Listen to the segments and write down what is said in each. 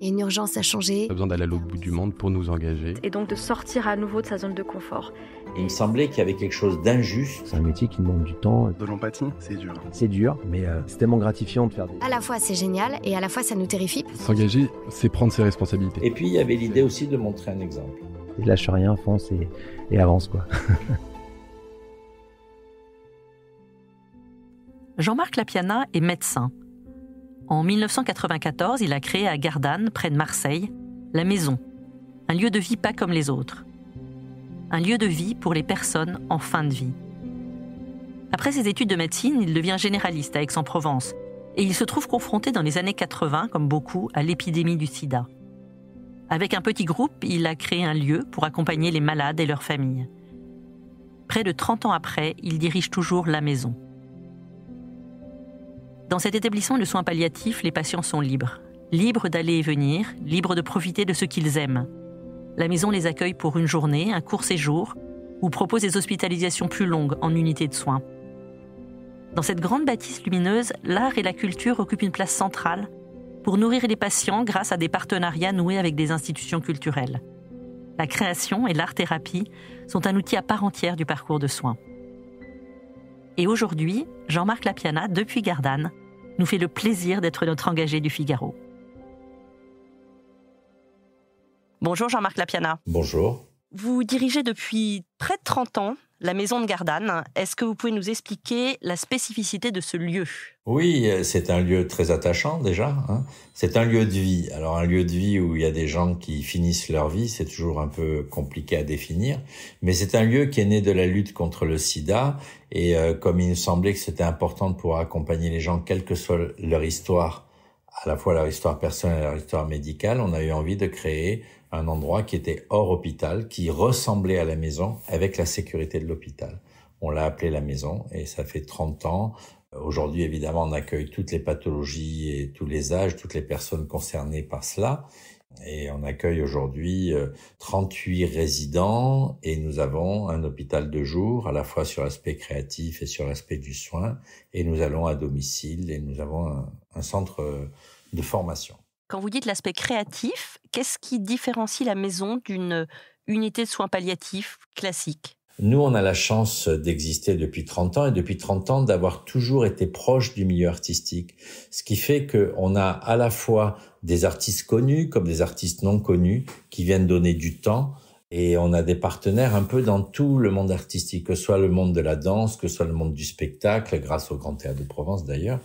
Il y a une urgence à changer. On a besoin d'aller à l'autre bout du monde pour nous engager. Et donc de sortir à nouveau de sa zone de confort. Il me semblait qu'il y avait quelque chose d'injuste. C'est un métier qui demande du temps. De l'empathie, c'est dur. C'est dur, mais c'est tellement gratifiant de faire des... À la fois c'est génial et à la fois ça nous terrifie. S'engager, c'est prendre ses responsabilités. Et puis il y avait l'idée aussi de montrer un exemple. Et lâche rien, fonce et avance, quoi. Jean-Marc Lapiana est médecin. En 1994, il a créé à Gardanne, près de Marseille, la Maison, un lieu de vie pas comme les autres. Un lieu de vie pour les personnes en fin de vie. Après ses études de médecine, il devient généraliste à Aix-en-Provence et il se trouve confronté dans les années 80, comme beaucoup, à l'épidémie du sida. Avec un petit groupe, il a créé un lieu pour accompagner les malades et leurs familles. Près de 30 ans après, il dirige toujours la Maison. Dans cet établissement de soins palliatifs, les patients sont libres. Libres d'aller et venir, libres de profiter de ce qu'ils aiment. La Maison les accueille pour une journée, un court séjour, ou propose des hospitalisations plus longues en unité de soins. Dans cette grande bâtisse lumineuse, l'art et la culture occupent une place centrale pour nourrir les patients grâce à des partenariats noués avec des institutions culturelles. La création et l'art-thérapie sont un outil à part entière du parcours de soins. Et aujourd'hui, Jean-Marc Lapiana, depuis Gardanne, nous fait le plaisir d'être notre engagé du Figaro. Bonjour Jean-Marc Lapiana. Bonjour. Vous dirigez depuis près de 30 ans la Maison de Gardanne. Est-ce que vous pouvez nous expliquer la spécificité de ce lieu ? Oui, c'est un lieu très attachant déjà. C'est un lieu de vie. Alors un lieu de vie où il y a des gens qui finissent leur vie, c'est toujours un peu compliqué à définir. Mais c'est un lieu qui est né de la lutte contre le sida. Et comme il nous semblait que c'était important de pouvoir accompagner les gens, quelle que soit leur histoire, à la fois leur histoire personnelle et leur histoire médicale, on a eu envie de créer un endroit qui était hors hôpital, qui ressemblait à la maison avec la sécurité de l'hôpital. On l'a appelé la Maison et ça fait 30 ans. Aujourd'hui, évidemment, on accueille toutes les pathologies et tous les âges, toutes les personnes concernées par cela. Et on accueille aujourd'hui 38 résidents et nous avons un hôpital de jour, à la fois sur l'aspect créatif et sur l'aspect du soin. Et nous allons à domicile et nous avons un centre de formation. Quand vous dites l'aspect créatif, qu'est-ce qui différencie la Maison d'une unité de soins palliatifs classique ? Nous, on a la chance d'exister depuis 30 ans et depuis 30 ans d'avoir toujours été proche du milieu artistique. Ce qui fait qu'on a à la fois des artistes connus comme des artistes non connus qui viennent donner du temps et on a des partenaires un peu dans tout le monde artistique, que ce soit le monde de la danse, que ce soit le monde du spectacle, grâce au Grand Théâtre de Provence d'ailleurs.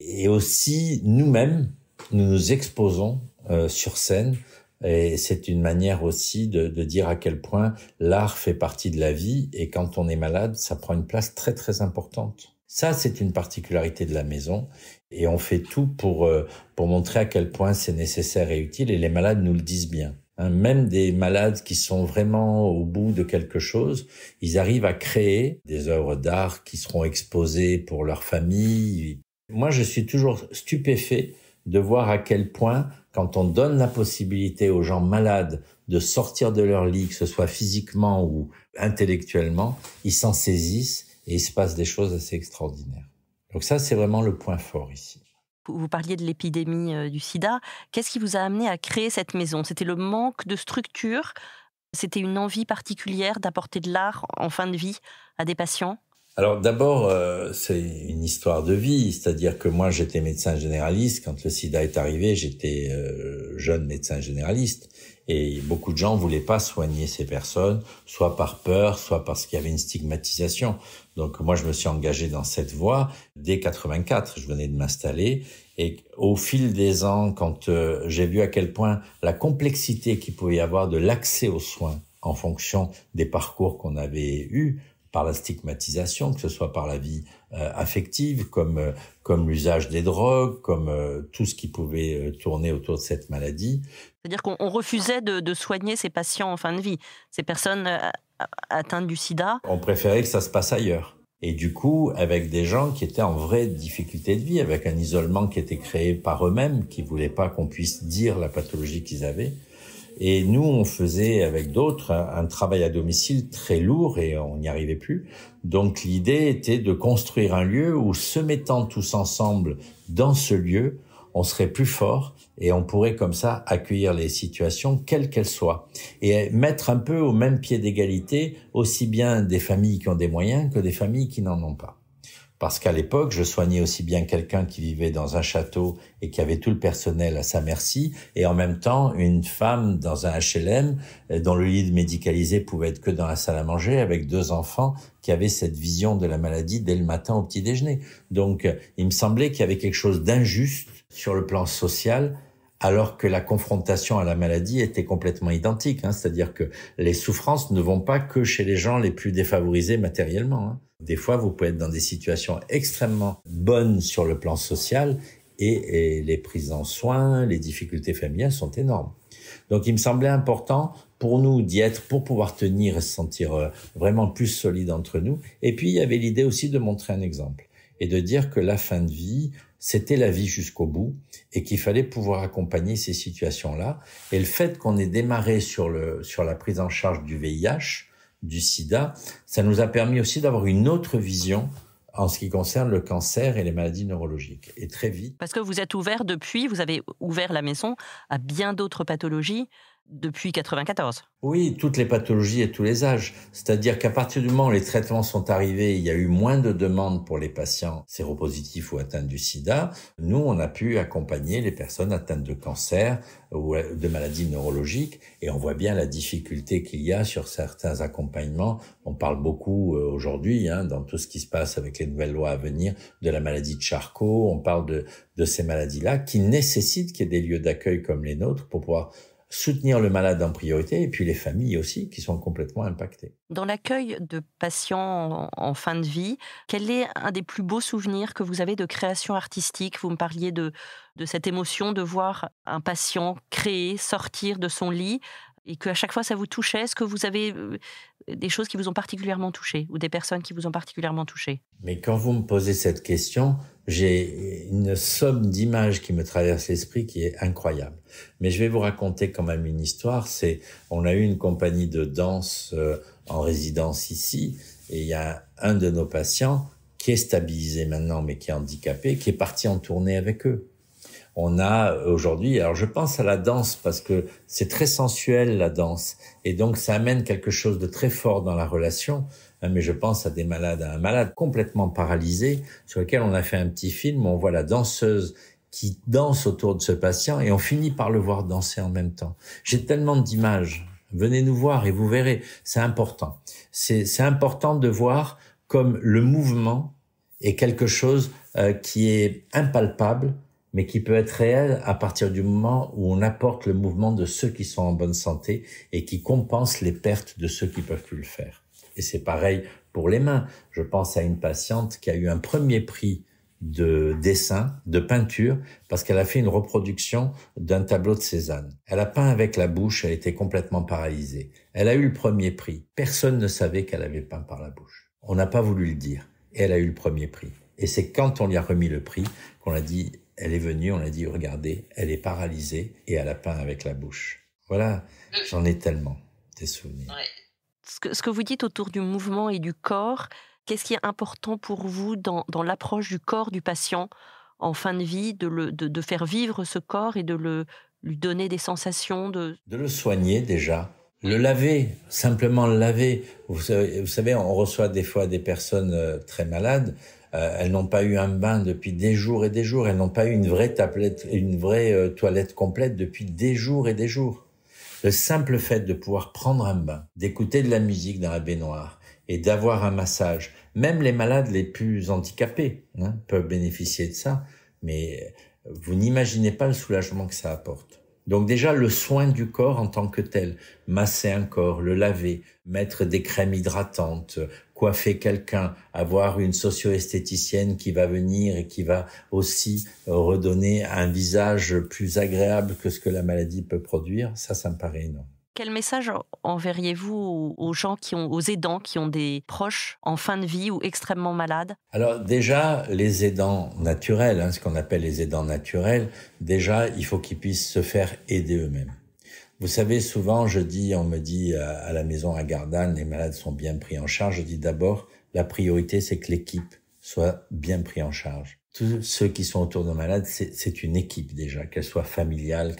Et aussi, nous-mêmes, nous nous exposons sur scène. Et c'est une manière aussi de dire à quel point l'art fait partie de la vie et quand on est malade, ça prend une place très très importante. Ça, c'est une particularité de la Maison et on fait tout pour montrer à quel point c'est nécessaire et utile et les malades nous le disent bien. Même des malades qui sont vraiment au bout de quelque chose, ils arrivent à créer des œuvres d'art qui seront exposées pour leur famille. Moi, je suis toujours stupéfait de voir à quel point, quand on donne la possibilité aux gens malades de sortir de leur lit, que ce soit physiquement ou intellectuellement, ils s'en saisissent et il se passe des choses assez extraordinaires. Donc ça, c'est vraiment le point fort ici. Vous parliez de l'épidémie du sida. Qu'est-ce qui vous a amené à créer cette maison ? C'était le manque de structure ? C'était une envie particulière d'apporter de l'art en fin de vie à des patients ? Alors d'abord, c'est une histoire de vie, c'est-à-dire que moi j'étais médecin généraliste, quand le sida est arrivé, j'étais jeune médecin généraliste et beaucoup de gens voulaient pas soigner ces personnes, soit par peur, soit parce qu'il y avait une stigmatisation. Donc moi je me suis engagé dans cette voie dès 84, je venais de m'installer et au fil des ans, quand j'ai vu à quel point la complexité qu'il pouvait y avoir de l'accès aux soins en fonction des parcours qu'on avait eus, par la stigmatisation, que ce soit par la vie affective, comme l'usage des drogues, comme tout ce qui pouvait tourner autour de cette maladie. C'est-à-dire qu'on refusait de soigner ces patients en fin de vie, ces personnes atteintes du sida. On préférait que ça se passe ailleurs. Et du coup, avec des gens qui étaient en vraie difficulté de vie, avec un isolement qui était créé par eux-mêmes, qui voulaient pas qu'on puisse dire la pathologie qu'ils avaient. Et nous, on faisait avec d'autres un travail à domicile très lourd et on n'y arrivait plus. Donc l'idée était de construire un lieu où, se mettant tous ensemble dans ce lieu, on serait plus fort et on pourrait comme ça accueillir les situations quelles qu'elles soient et mettre un peu au même pied d'égalité aussi bien des familles qui ont des moyens que des familles qui n'en ont pas. Parce qu'à l'époque, je soignais aussi bien quelqu'un qui vivait dans un château et qui avait tout le personnel à sa merci, et en même temps une femme dans un HLM dont le lit médicalisé pouvait être que dans la salle à manger avec 2 enfants qui avaient cette vision de la maladie dès le matin au petit déjeuner. Donc, il me semblait qu'il y avait quelque chose d'injuste sur le plan social, alors que la confrontation à la maladie était complètement identique. C'est-à-dire que les souffrances ne vont pas que chez les gens les plus défavorisés matériellement. Des fois, vous pouvez être dans des situations extrêmement bonnes sur le plan social et les prises en soins, les difficultés familiales sont énormes. Donc, il me semblait important pour nous d'y être, pour pouvoir tenir et se sentir vraiment plus solides entre nous. Et puis, il y avait l'idée aussi de montrer un exemple et de dire que la fin de vie, c'était la vie jusqu'au bout et qu'il fallait pouvoir accompagner ces situations-là. Et le fait qu'on ait démarré sur la prise en charge du VIH, du sida, ça nous a permis aussi d'avoir une autre vision en ce qui concerne le cancer et les maladies neurologiques. Et très vite. Parce que vous êtes ouvert depuis, vous avez ouvert la maison à bien d'autres pathologies depuis 1994. Oui, toutes les pathologies et tous les âges. C'est-à-dire qu'à partir du moment où les traitements sont arrivés, il y a eu moins de demandes pour les patients séropositifs ou atteints du sida. Nous, on a pu accompagner les personnes atteintes de cancer ou de maladies neurologiques. Et on voit bien la difficulté qu'il y a sur certains accompagnements. On parle beaucoup aujourd'hui, dans tout ce qui se passe avec les nouvelles lois à venir, de la maladie de Charcot. On parle de ces maladies-là qui nécessitent qu'il y ait des lieux d'accueil comme les nôtres pour pouvoir soutenir le malade en priorité et puis les familles aussi qui sont complètement impactées. Dans l'accueil de patients en fin de vie, quel est un des plus beaux souvenirs que vous avez de création artistique ? Vous me parliez de cette émotion de voir un patient créer, sortir de son lit et qu'à chaque fois ça vous touchait. Est-ce que vous avez des choses qui vous ont particulièrement touché ou des personnes qui vous ont particulièrement touché ? Mais quand vous me posez cette question, j'ai une somme d'images qui me traverse l'esprit qui est incroyable. Mais je vais vous raconter quand même une histoire. On a eu une compagnie de danse en résidence ici et il y a un de nos patients qui est stabilisé maintenant mais qui est handicapé, qui est parti en tournée avec eux. On a aujourd'hui, alors je pense à la danse parce que c'est très sensuel la danse et donc ça amène quelque chose de très fort dans la relation. Mais je pense à un malade complètement paralysé sur lequel on a fait un petit film où on voit la danseuse qui danse autour de ce patient et on finit par le voir danser en même temps. J'ai tellement d'images. Venez nous voir et vous verrez, c'est important. C'est important de voir comme le mouvement est quelque chose qui est impalpable, mais qui peut être réel à partir du moment où on apporte le mouvement de ceux qui sont en bonne santé et qui compense les pertes de ceux qui peuvent plus le faire. Et c'est pareil pour les mains. Je pense à une patiente qui a eu un premier prix de dessin, de peinture, parce qu'elle a fait une reproduction d'un tableau de Cézanne. Elle a peint avec la bouche, elle était complètement paralysée. Elle a eu le premier prix. Personne ne savait qu'elle avait peint par la bouche. On n'a pas voulu le dire. Et elle a eu le premier prix. Et c'est quand on lui a remis le prix qu'on a dit, elle est venue, on a dit, regardez, elle est paralysée et elle a peint avec la bouche. Voilà, j'en ai tellement des souvenirs. Ouais. Ce que vous dites autour du mouvement et du corps, qu'est-ce qui est important pour vous dans l'approche du corps du patient en fin de vie, de faire vivre ce corps et de lui donner des sensations de le soigner déjà, le laver, simplement le laver. Vous savez, on reçoit des fois des personnes très malades, elles n'ont pas eu un bain depuis des jours et des jours, elles n'ont pas eu une vraie toilette complète depuis des jours et des jours. Le simple fait de pouvoir prendre un bain, d'écouter de la musique dans la baignoire et d'avoir un massage, même les malades les plus handicapés peuvent bénéficier de ça, mais vous n'imaginez pas le soulagement que ça apporte. Donc déjà, le soin du corps en tant que tel, masser un corps, le laver, mettre des crèmes hydratantes, coiffer quelqu'un, avoir une socio-esthéticienne qui va venir et qui va aussi redonner un visage plus agréable que ce que la maladie peut produire, ça me paraît énorme. Quel message enverriez-vous aux gens aux aidants qui ont des proches en fin de vie ou extrêmement malades ? Alors déjà, les aidants naturels, ce qu'on appelle les aidants naturels, déjà, il faut qu'ils puissent se faire aider eux-mêmes. Vous savez, souvent, on me dit à la maison à Gardanne, les malades sont bien pris en charge. Je dis d'abord, la priorité, c'est que l'équipe soit bien prise en charge. tous ceux qui sont autour de malades, c'est une équipe déjà, qu'elle soit familiale,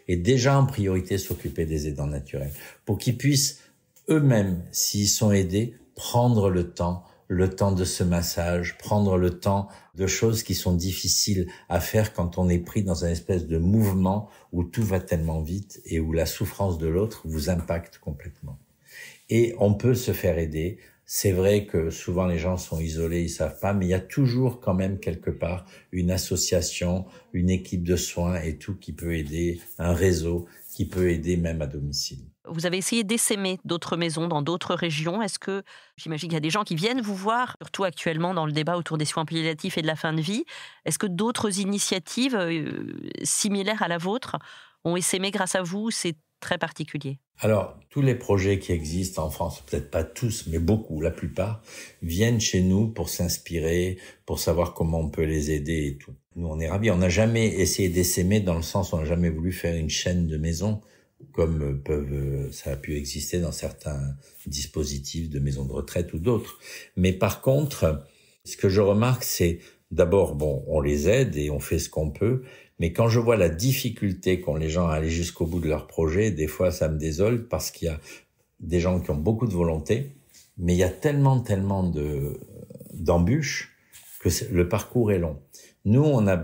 et déjà en priorité s'occuper des aidants naturels, pour qu'ils puissent eux-mêmes, s'ils sont aidés, prendre le temps de ce massage, prendre le temps de choses qui sont difficiles à faire quand on est pris dans un espèce de mouvement où tout va tellement vite et où la souffrance de l'autre vous impacte complètement. Et on peut se faire aider. C'est vrai que souvent les gens sont isolés, ils savent pas, mais il y a toujours quand même quelque part une association, une équipe de soins et tout qui peut aider, un réseau qui peut aider même à domicile. Vous avez essayé d'essaimer d'autres maisons dans d'autres régions. Est-ce que, j'imagine qu'il y a des gens qui viennent vous voir, surtout actuellement dans le débat autour des soins palliatifs et de la fin de vie. Est-ce que d'autres initiatives similaires à la vôtre ont essaimé grâce à vous? C'est très particulier. Alors, tous les projets qui existent en France, peut-être pas tous, mais beaucoup, la plupart, viennent chez nous pour s'inspirer, pour savoir comment on peut les aider et tout. Nous, on est ravis. On n'a jamais essayé d'essaimer dans le sens où on n'a jamais voulu faire une chaîne de maisons, comme ça a pu exister dans certains dispositifs de maisons de retraite ou d'autres. Mais par contre, ce que je remarque, c'est d'abord, on les aide et on fait ce qu'on peut, mais quand je vois la difficulté qu'ont les gens à aller jusqu'au bout de leur projet, des fois ça me désole parce qu'il y a des gens qui ont beaucoup de volonté, mais il y a tellement d'embûches que le parcours est long. Nous, on a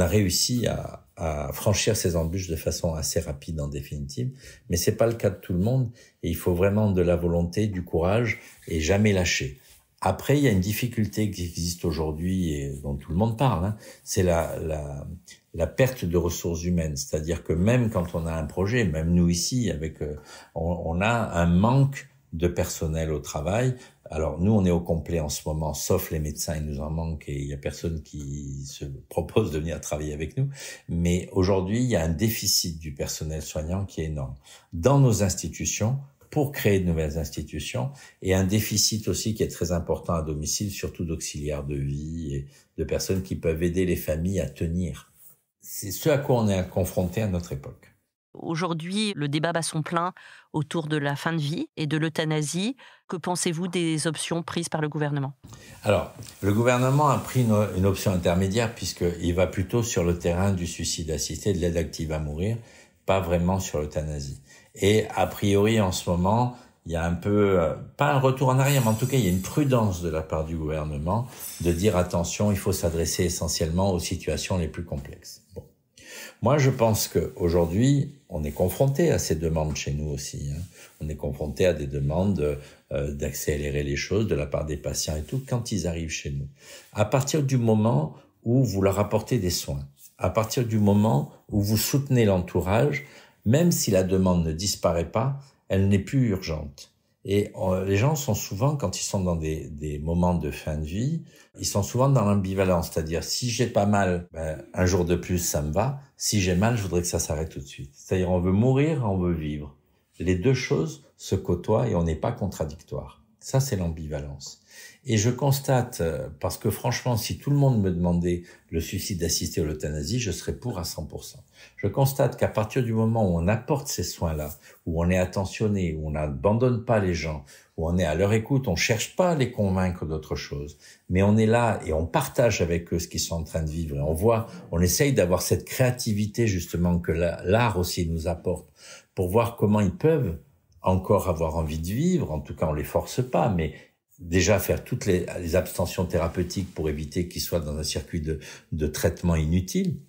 réussi à franchir ces embûches de façon assez rapide en définitive, mais c'est pas le cas de tout le monde et il faut vraiment de la volonté, du courage et jamais lâcher. Après, il y a une difficulté qui existe aujourd'hui et dont tout le monde parle, c'est la perte de ressources humaines. C'est-à-dire que même quand on a un projet, même nous ici, on a un manque de personnel au travail. Alors nous, on est au complet en ce moment, sauf les médecins, il nous en manque et il y a personne qui se propose de venir travailler avec nous. Mais aujourd'hui, il y a un déficit du personnel soignant qui est énorme dans nos institutions, pour créer de nouvelles institutions, et un déficit aussi qui est très important à domicile, surtout d'auxiliaires de vie et de personnes qui peuvent aider les familles à tenir. C'est ce à quoi on est confronté à notre époque. Aujourd'hui, le débat bat son plein autour de la fin de vie et de l'euthanasie. Que pensez-vous des options prises par le gouvernement? Alors, le gouvernement a pris une option intermédiaire puisqu'il va plutôt sur le terrain du suicide assisté, de l'aide active à mourir, pas vraiment sur l'euthanasie. Et a priori, en ce moment, il y a un peu, pas un retour en arrière, mais en tout cas, il y a une prudence de la part du gouvernement de dire attention, il faut s'adresser essentiellement aux situations les plus complexes. Bon. Moi, je pense qu'aujourd'hui, on est confronté à ces demandes chez nous aussi. On est confronté à des demandes d'accélérer les choses de la part des patients et tout quand ils arrivent chez nous. À partir du moment où vous leur apportez des soins, à partir du moment où vous soutenez l'entourage, même si la demande ne disparaît pas, elle n'est plus urgente. Et les gens sont souvent, quand ils sont dans des moments de fin de vie, ils sont souvent dans l'ambivalence. C'est-à-dire, si j'ai pas mal, un jour de plus, ça me va. Si j'ai mal, je voudrais que ça s'arrête tout de suite. C'est-à-dire, on veut mourir, on veut vivre. Les deux choses se côtoient et on n'est pas contradictoires. Ça, c'est l'ambivalence. Et je constate, parce que franchement, si tout le monde me demandait le suicide assisté ou l'euthanasie, je serais pour à 100%. Je constate qu'à partir du moment où on apporte ces soins-là, où on est attentionné, où on n'abandonne pas les gens, où on est à leur écoute, on cherche pas à les convaincre d'autre chose, mais on est là et on partage avec eux ce qu'ils sont en train de vivre. Et on essaye d'avoir cette créativité justement que l'art aussi nous apporte pour voir comment ils peuvent encore avoir envie de vivre. En tout cas, on les force pas, mais déjà faire toutes les abstentions thérapeutiques pour éviter qu'ils soient dans un circuit de traitement inutile,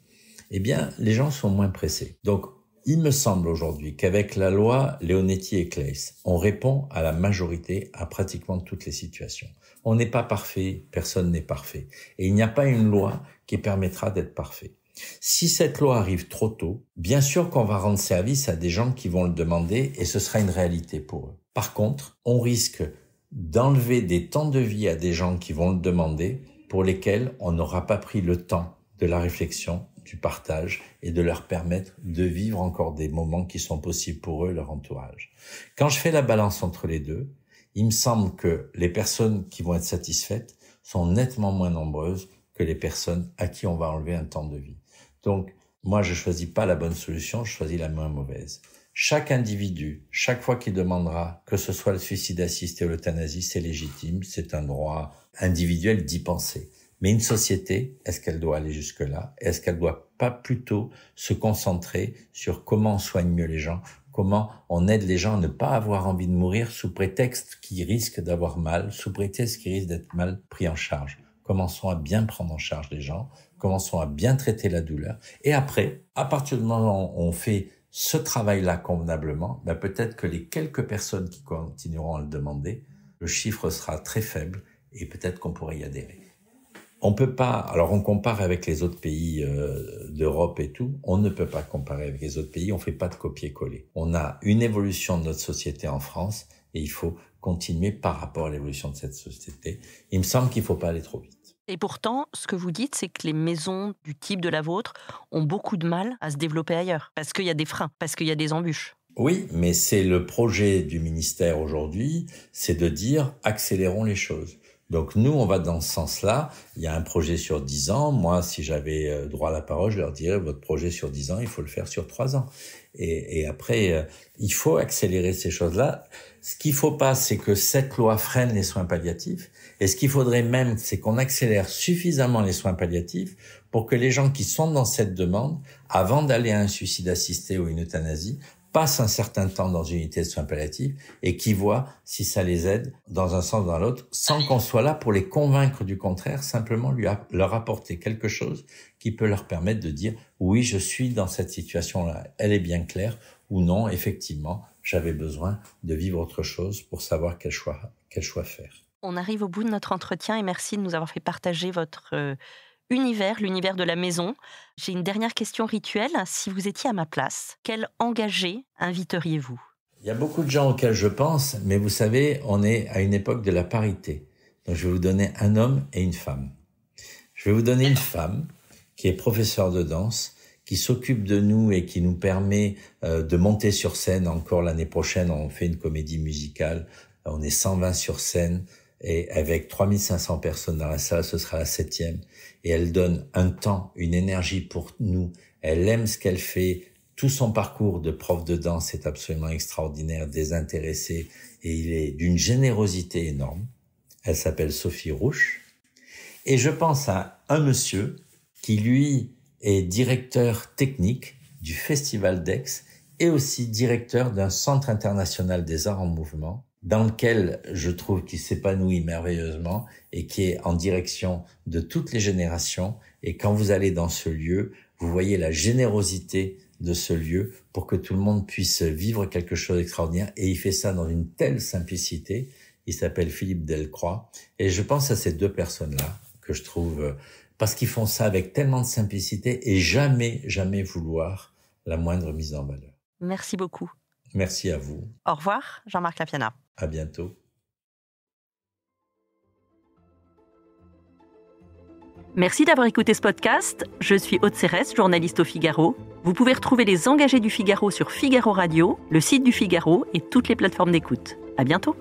eh bien, les gens sont moins pressés. Donc, il me semble aujourd'hui qu'avec la loi Leonetti et Claes, on répond à la majorité, à pratiquement toutes les situations. On n'est pas parfait, personne n'est parfait. Et il n'y a pas une loi qui permettra d'être parfait. Si cette loi arrive trop tôt, bien sûr qu'on va rendre service à des gens qui vont le demander et ce sera une réalité pour eux. Par contre, on risque d'enlever des temps de vie à des gens qui vont le demander, pour lesquels on n'aura pas pris le temps de la réflexion, du partage et de leur permettre de vivre encore des moments qui sont possibles pour eux et leur entourage. Quand je fais la balance entre les deux, il me semble que les personnes qui vont être satisfaites sont nettement moins nombreuses que les personnes à qui on va enlever un temps de vie. Donc, moi, je choisis pas la bonne solution, je choisis la moins mauvaise. Chaque individu, chaque fois qu'il demandera que ce soit le suicide assisté ou l'euthanasie, c'est légitime, c'est un droit individuel d'y penser. Mais une société, est-ce qu'elle doit aller jusque-là? Est-ce qu'elle doit pas plutôt se concentrer sur comment on soigne mieux les gens, comment on aide les gens à ne pas avoir envie de mourir sous prétexte qu'ils risquent d'avoir mal, sous prétexte qu'ils risquent d'être mal pris en charge? Commençons à bien prendre en charge les gens, commençons à bien traiter la douleur. Et après, à partir du moment où on fait ce travail-là convenablement, peut-être que les quelques personnes qui continueront à le demander, le chiffre sera très faible et peut-être qu'on pourrait y adhérer. On peut pas, alors on compare avec les autres pays d'Europe et tout, on ne peut pas comparer avec les autres pays, on fait pas de copier-coller. On a une évolution de notre société en France et il faut continuer par rapport à l'évolution de cette société. Il me semble qu'il faut pas aller trop vite. Et pourtant, ce que vous dites, c'est que les maisons du type de la vôtre ont beaucoup de mal à se développer ailleurs, parce qu'il y a des freins, parce qu'il y a des embûches. Oui, mais c'est le projet du ministère aujourd'hui, c'est de dire accélérons les choses. Donc nous, on va dans ce sens-là. Il y a un projet sur 10 ans. Moi, si j'avais droit à la parole, je leur dirais votre projet sur 10 ans, il faut le faire sur 3 ans. Et après, il faut accélérer ces choses-là. Ce qu'il faut pas, c'est que cette loi freine les soins palliatifs. Et ce qu'il faudrait même, c'est qu'on accélère suffisamment les soins palliatifs pour que les gens qui sont dans cette demande, avant d'aller à un suicide assisté ou une euthanasie, passent un certain temps dans une unité de soins palliatifs et qui voient si ça les aide dans un sens ou dans l'autre, sans qu'on soit là pour les convaincre du contraire, simplement leur apporter quelque chose qui peut leur permettre de dire « oui, je suis dans cette situation-là, elle est bien claire » ou « non, effectivement, j'avais besoin de vivre autre chose pour savoir quel choix faire ». On arrive au bout de notre entretien et merci de nous avoir fait partager votre l'univers de la maison. J'ai une dernière question rituelle. Si vous étiez à ma place, quel engagé inviteriez-vous? Il y a beaucoup de gens auxquels je pense, mais vous savez, on est à une époque de la parité. Donc je vais vous donner un homme et une femme. Je vais vous donner une femme qui est professeure de danse, qui s'occupe de nous et qui nous permet de monter sur scène. Encore l'année prochaine, on fait une comédie musicale. On est 120 sur scène. Et avec 3500 personnes dans la salle, ce sera la 7e. Et elle donne un temps, une énergie pour nous. Elle aime ce qu'elle fait. Tout son parcours de prof de danse est absolument extraordinaire, désintéressé. Et il est d'une générosité énorme. Elle s'appelle Sophie Rouche. Et je pense à un monsieur qui, lui, est directeur technique du Festival d'Aix et aussi directeur d'un centre international des arts en mouvement, dans lequel je trouve qu'il s'épanouit merveilleusement et qui est en direction de toutes les générations. Et quand vous allez dans ce lieu, vous voyez la générosité de ce lieu pour que tout le monde puisse vivre quelque chose d'extraordinaire. Et il fait ça dans une telle simplicité. Il s'appelle Philippe Delcroix. Et je pense à ces deux personnes-là que je trouve, parce qu'ils font ça avec tellement de simplicité et jamais vouloir la moindre mise en valeur. Merci beaucoup. Merci à vous. Au revoir, Jean-Marc Lapiana. À bientôt. Merci d'avoir écouté ce podcast. Je suis Aude Cérès, journaliste au Figaro. Vous pouvez retrouver les engagés du Figaro sur Figaro Radio, le site du Figaro et toutes les plateformes d'écoute. À bientôt.